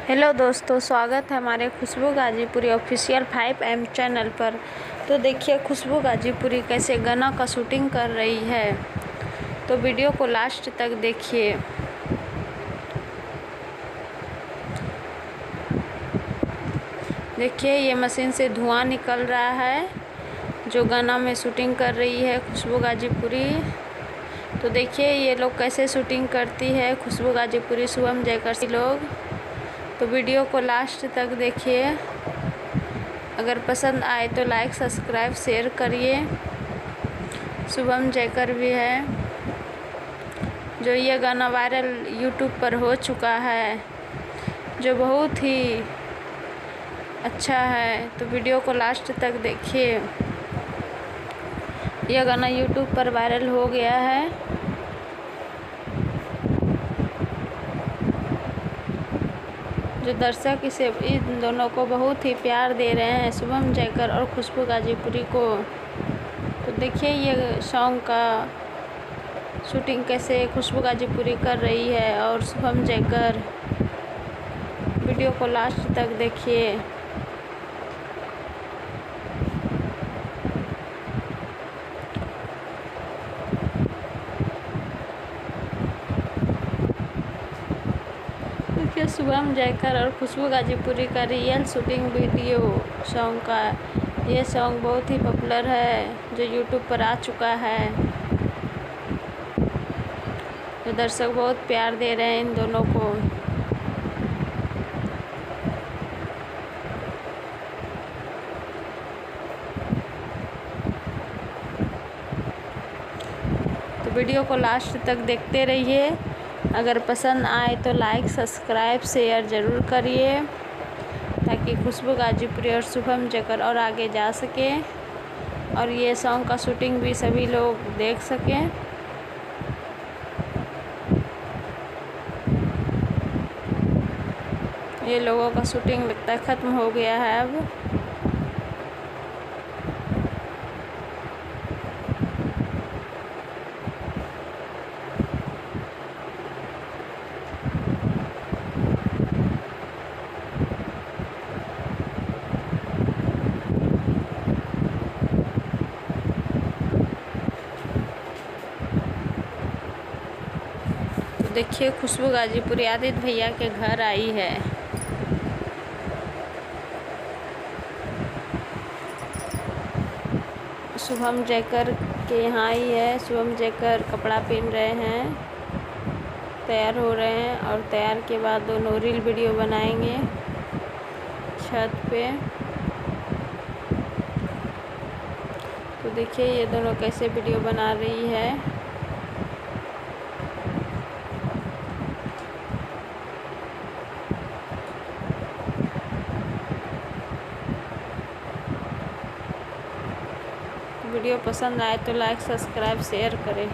Hello दोस्तों, स्वागत है हमारे खुशबू गाजीपुरी ऑफिशियल 5M चैनल पर। तो देखिए खुशबू गाजीपुरी कैसे गाना का शूटिंग कर रही है, तो वीडियो को लास्ट तक देखिए। देखिए ये मशीन से धुआं निकल रहा है जो गाना में शूटिंग कर रही है खुशबू गाजीपुरी। तो देखिए ये लोग कैसे शूटिंग करती है खुशबू गाजीपुरी, शुभम जयकर लोग। तो वीडियो को लास्ट तक देखिए। अगर पसंद आए तो लाइक सब्सक्राइब शेयर करिए। शुभम जयकर भी है जो ये गाना वायरल यूट्यूब पर हो चुका है, जो बहुत ही अच्छा है। तो वीडियो को लास्ट तक देखिए। यह गाना यूट्यूब पर वायरल हो गया है। जो दर्शक इसे इन दोनों को बहुत ही प्यार दे रहे हैं, शुभम जयकर और खुशबू गाजीपुरी को। तो देखिए ये सॉन्ग का शूटिंग कैसे खुशबू गाजीपुरी कर रही है और शुभम जयकर। वीडियो को लास्ट तक देखिए। देखिए शुभम जयकर और खुशबू गाजीपुरी का रियल शूटिंग वीडियो सॉन्ग का। ये सॉन्ग बहुत ही पॉपुलर है जो यूट्यूब पर आ चुका है। तो दर्शक बहुत प्यार दे रहे हैं इन दोनों को। तो वीडियो को लास्ट तक देखते रहिए। अगर पसंद आए तो लाइक सब्सक्राइब शेयर ज़रूर करिए, ताकि खुशबू गाजीपुरी और शुभम जयकर और आगे जा सके और ये सॉन्ग का शूटिंग भी सभी लोग देख सकें। ये लोगों का शूटिंग लगता है ख़त्म हो गया है अब। देखिए खुशबू गाजीपुरी आदित्य भैया के घर आई है। शुभम जयकर के यहाँ आई है। शुभम जयकर कपड़ा पहन रहे हैं, तैयार हो रहे हैं और तैयार के बाद दोनों रील वीडियो बनाएंगे छत पे। तो देखिए ये दोनों कैसे वीडियो बना रही है। वीडियो पसंद आए तो लाइक सब्सक्राइब शेयर करें।